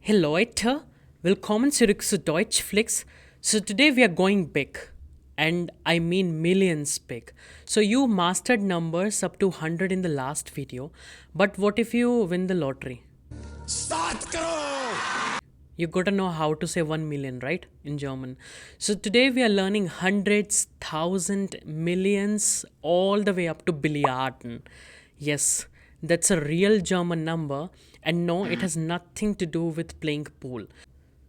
Hey Leute, willkommen zurück zu Deutschflix. So today we are going big, and I mean millions big. So you mastered numbers up to 100 in the last video, but what if you win the lottery? Start करो You gotta know how to say 1 million, right? In German. So today we are learning hundreds, thousand, millions, all the way up to Billiarden. Yes, that's a real German number, and no, it has nothing to do with playing pool.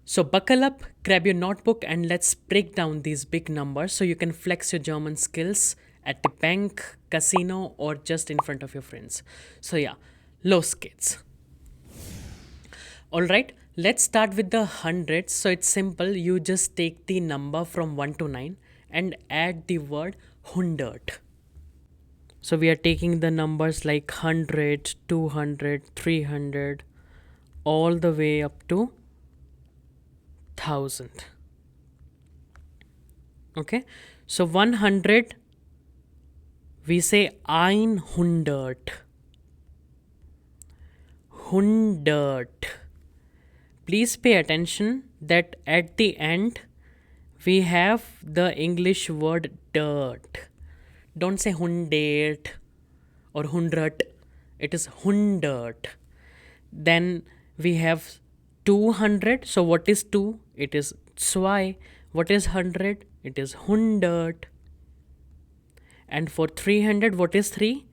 So buckle up, grab your notebook, and let's break down these big numbers so you can flex your German skills at the bank, casino, or just in front of your friends. So yeah, los geht's. Alright, let's start with the hundreds. So it's simple. You just take the number from 1 to 9 and add the word hundred. So we are taking the numbers like 100, 200, 300, all the way up to 1000. Okay, so 100 we say 100. Hundred. Please pay attention that at the end we have the English word dirt. Don't say hundred or hundred, it is hundred. Then we have 200. So what is 2? It is zwei. What is 100? It is hundred. And for 300, what is 3?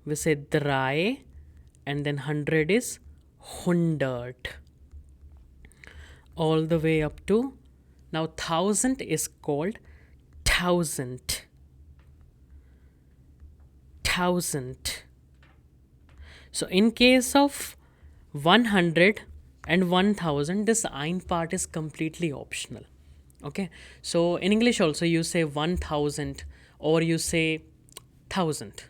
We say drei, and then 100 is hundred. All the way up to now 1000 is called thousand. Thousand. So in case of 100 and 1000, this ein part is completely optional. Okay, so in English also you say 1000 or you say 1000.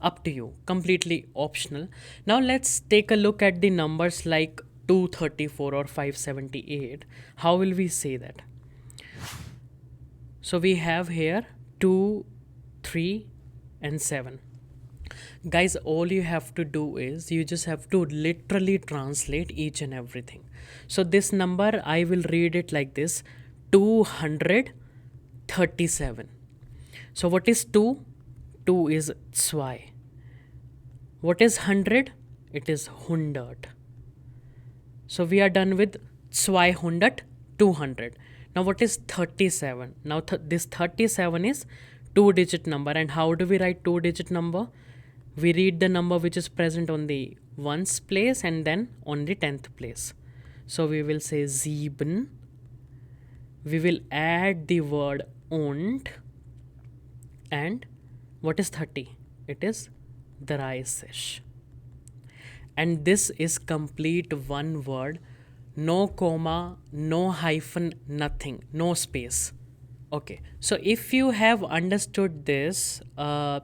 Up to you, completely optional. Now let's take a look at the numbers like 234 or 578. How will we say that? So we have here 2, 3, and 7. Guys, all you have to do is you just have to literally translate each and everything. So this number, I will read it like this: 237. So what is 2? 2 is zwei. What is 100? It is hundred. So we are done with 200, 200. Now what is 37? Now this 37 is 2-digit number. And how do we write 2-digit number? We read the number which is present on the ones place and then on the 10th place. So we will say sieben. We will add the word und. And what is 30? It is 30. And this is complete one word, no comma, no hyphen, nothing, no space. Okay, so if you have understood this, try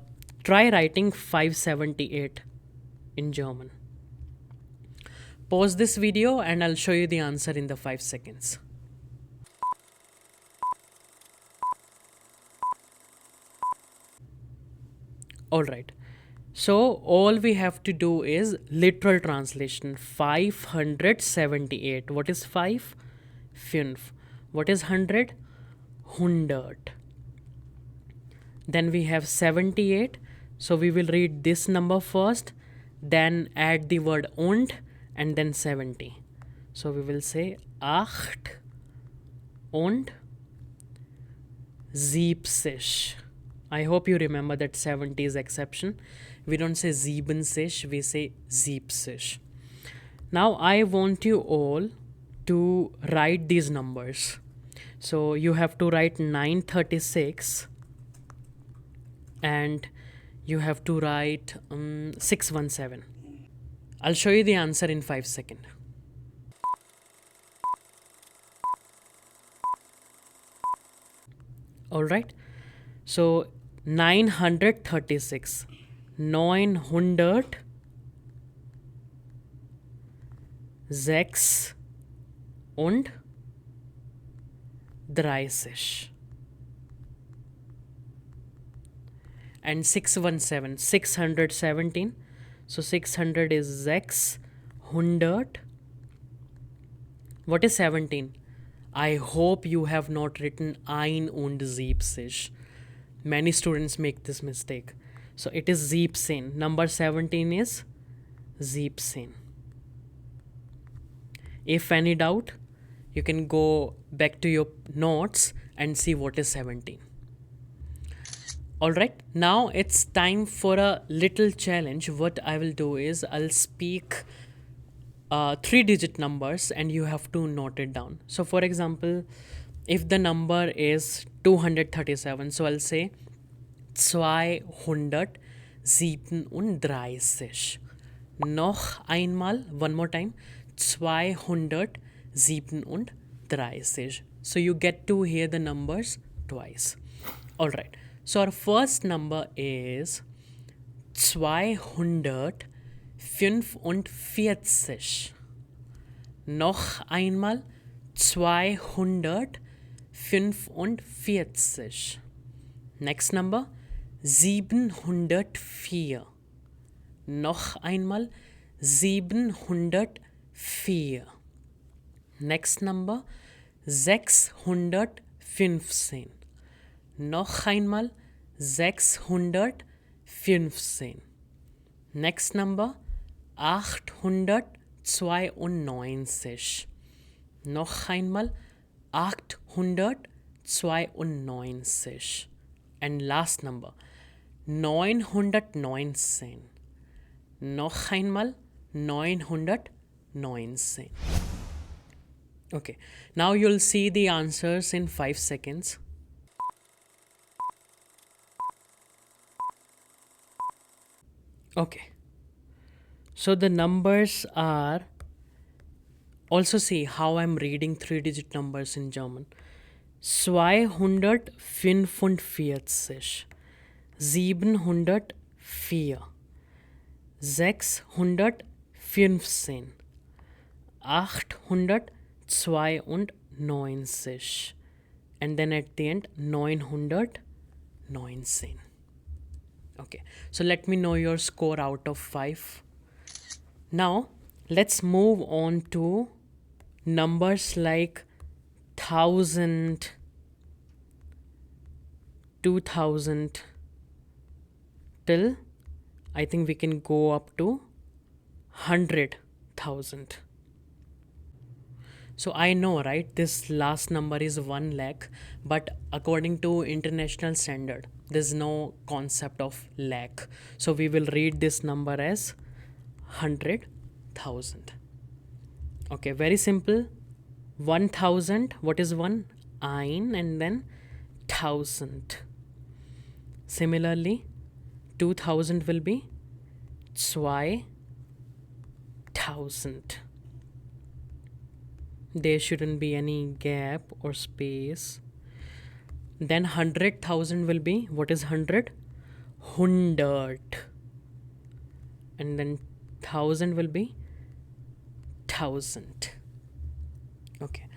writing 578 in German. Pause this video and I'll show you the answer in the 5 seconds. Alright, so all we have to do is literal translation. 578. What is 5? 5. What is 100? 100. Then we have 78. So we will read this number first, then add the word und, and then 70. So we will say 8 und 70. I hope you remember that 70 is exception. We don't say 70, we say 70. Now I want you all to write these numbers. So you have to write 936 and you have to write 617. I'll show you the answer in 5 seconds. Alright, so 936. 906 und 30. And 617, 617. So 600 is 600 What is 17? I hope you have not written ein und 70. Many students make this mistake. So it is 17. Number 17 is 17. If any doubt, you can go back to your notes and see what is 17. Alright, now it's time for a little challenge. What I will do is I'll speak 3-digit numbers and you have to note it down. So for example, if the number is 237, so I'll say 237. Noch einmal, one more time, 237. So you get to hear the numbers twice. Alright, so our first number is 245. Noch einmal 245. Next number 704. Noch einmal 704. Next number 615. Noch einmal 615. Next number 892. Noch einmal 892. And last number 919. Noch einmal 919. Okay, now you'll see the answers in 5 seconds. Okay, so the numbers are, also see how I'm reading 3-digit numbers in German. 245, 704, 615, 892 and then at the end 919. Okay, so let me know your score out of 5. Now let's move on to numbers like 1000, 2000 till I think we can go up to 100,000. So I know, right, this last number is 1 lakh, but according to international standard, there's no concept of lakh. So we will read this number as 100,000. Okay, very simple. 1000, what is 1? Ein and then 1000. Similarly, 2000 will be 2000. There shouldn't be any gap or space. Then 100,000 will be, what is 100? 100. And then 1000 will be 1000. Okay,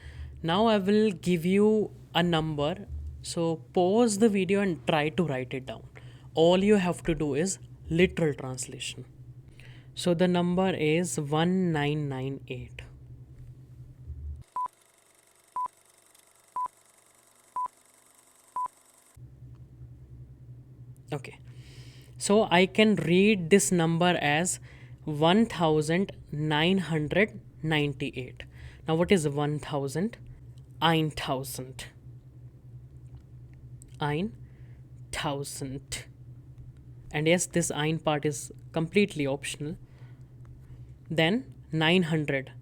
now I will give you a number. So pause the video and try to write it down. All you have to do is literal translation. So the number is 1998. Okay, so I can read this number as 1998. Now what is 1000? 1000. 1000. And yes, this ein part is completely optional. Then 900.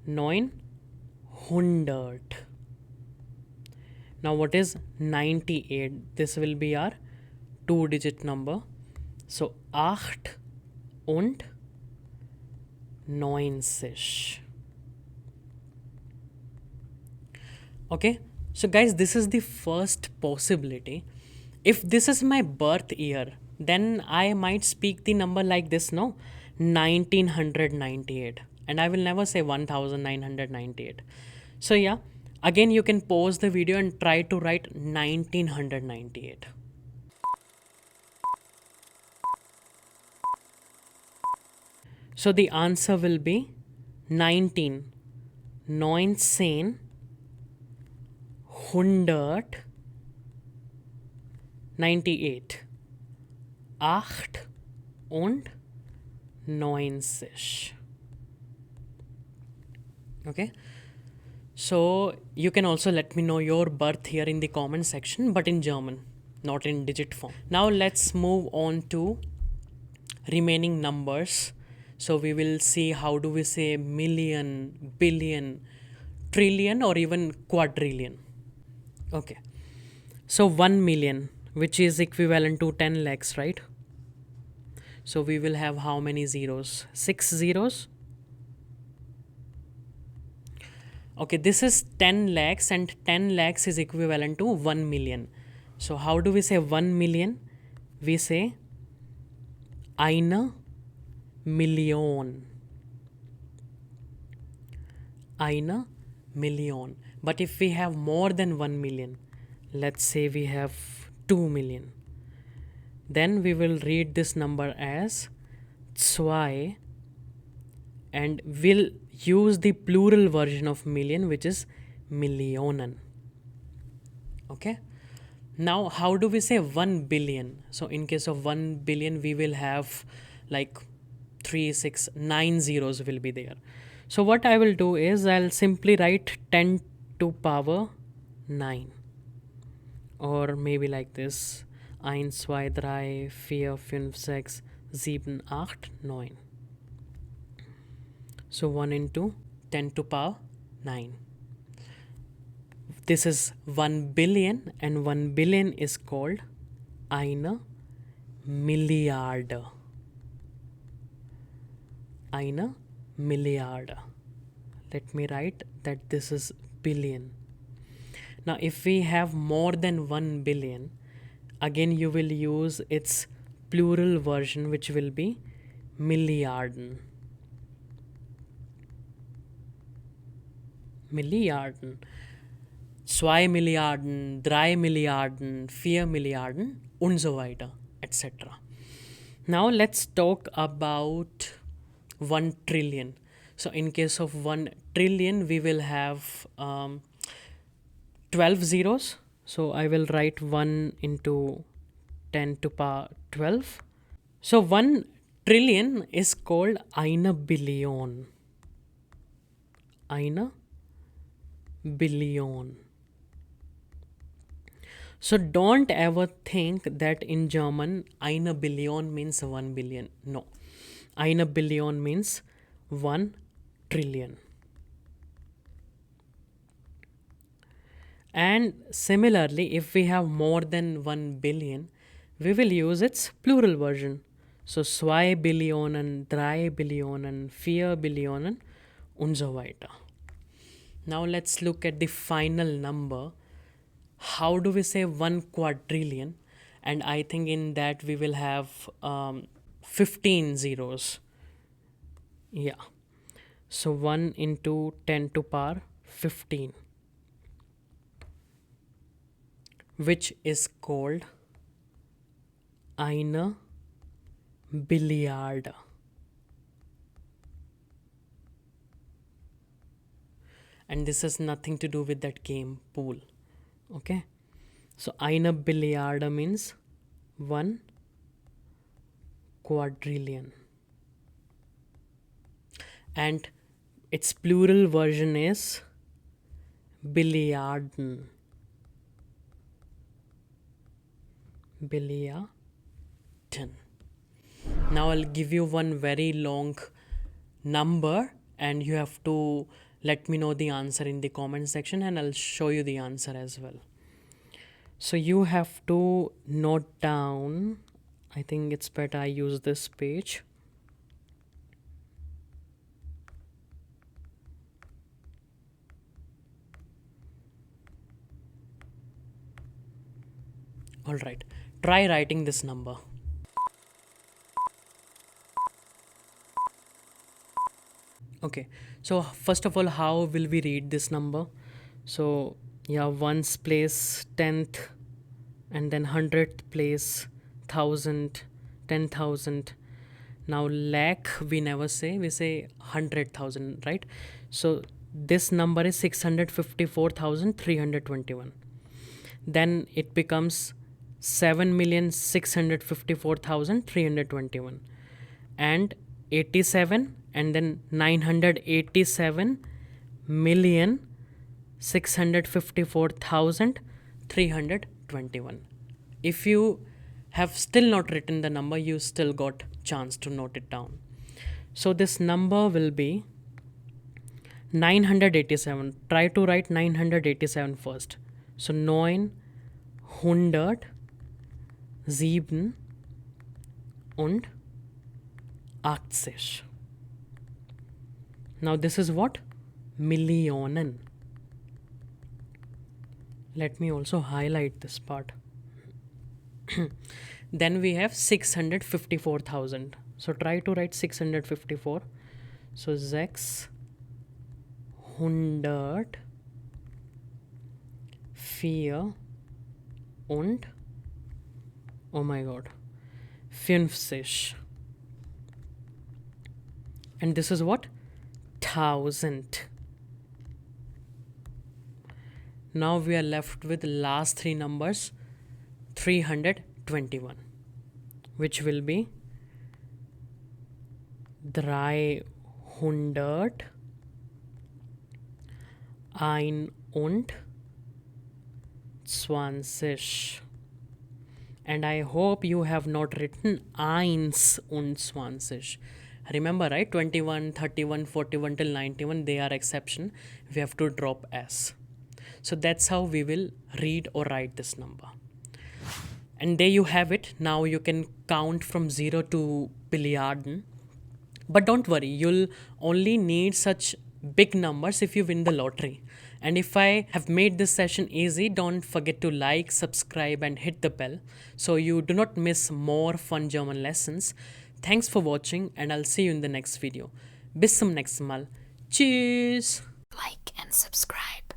900. Now what is 98? This will be our 2-digit number. So 8 und 90. Okay, so guys, this is the first possibility. If this is my birth year, then I might speak the number like this, no? 1998. And I will never say 1998. So yeah, again you can pause the video and try to write 1998. So the answer will be 19. 19, 100, 98. 8 und 90. Okay, so you can also let me know your birth here in the comment section, but in German, not in digit form. Now let's move on to remaining numbers. So we will see how do we say million, billion, trillion, or even quadrillion. Okay, so 1 million, which is equivalent to 10 lakhs, right? So we will have how many zeros? 6 zeros. Okay, this is 10 lakhs, and 10 lakhs is equivalent to 1 million. So how do we say 1 million? We say eine Million. Eine Million. But if we have more than 1 million, let's say we have 2 million, then we will read this number as zwei, and we'll use the plural version of million, which is Millionen. Okay, now how do we say 1 billion? So in case of 1 billion, we will have like 3, 6, 9 zeros will be there. So what I will do is I'll simply write 10 to power 9, or maybe like this: 1, 2, 3, 4, 5, 6, 7, 8, 9. So 1 into 10 to power 9. This is 1 billion, and 1 billion is called eine Milliarde. Eine Milliarde. Let me write that this is billion. Now if we have more than 1 billion, again you will use its plural version, which will be Milliarden. Milliarden. 2 Milliarden, 3 Milliarden, 4 Milliarden und so weiter, etc. Now let's talk about 1 trillion. So in case of 1 trillion, we will have 12 zeros. So I will write 1 into 10 to power 12. So 1 trillion is called eine Billion. Eine Billion. So don't ever think that in German eine Billion means 1 billion. No. Eine Billion means 1 trillion. And similarly, if we have more than 1 billion, we will use its plural version. So 2 Billionen, 3 Billionen, 4 Billionen und so weiter. Now let's look at the final number. How do we say 1 quadrillion? And I think in that we will have 15 zeros. Yeah. So 1 into 10 to power 15, which is called eine Billiarde. And this has nothing to do with that game pool. Okay, so eine Billiarde means 1 quadrillion, and its plural version is Billiarden. Billiarden. Now I'll give you one very long number, and you have to let me know the answer in the comment section, and I'll show you the answer as well. So you have to note down, I think it's better I use this page. Alright, try writing this number. Okay, so first of all, how will we read this number? So yeah, ones place 10th, and then 100th place 1000, 10,000. Now lakh we never say, we say 100,000, right? So this number is 654,321. Then it becomes 7,654,321 and 87, and then 987,654,321. If you have still not written the number, you still got chance to note it down. So this number will be 987. Try to write 987 first. So 987 und 80. Now this is what? Millionen. Let me also highlight this part. Then we have 654,000. So try to write 654. So 604 und, oh my god, 50. And this is what? 1000. Now we are left with last three numbers, 321, which will be 321. And I hope you have not written 21. Remember, right? 21, 31, 41 till 91, they are exception. We have to drop S. So that's how we will read or write this number. And there you have it. Now you can count from 0 to Billiarden. But don't worry, you'll only need such big numbers if you win the lottery. And if I have made this session easy, don't forget to like, subscribe and hit the bell so you do not miss more fun German lessons. Thanks for watching and I'll see you in the next video. Bis zum nächsten Mal. Tschüss! Like and subscribe.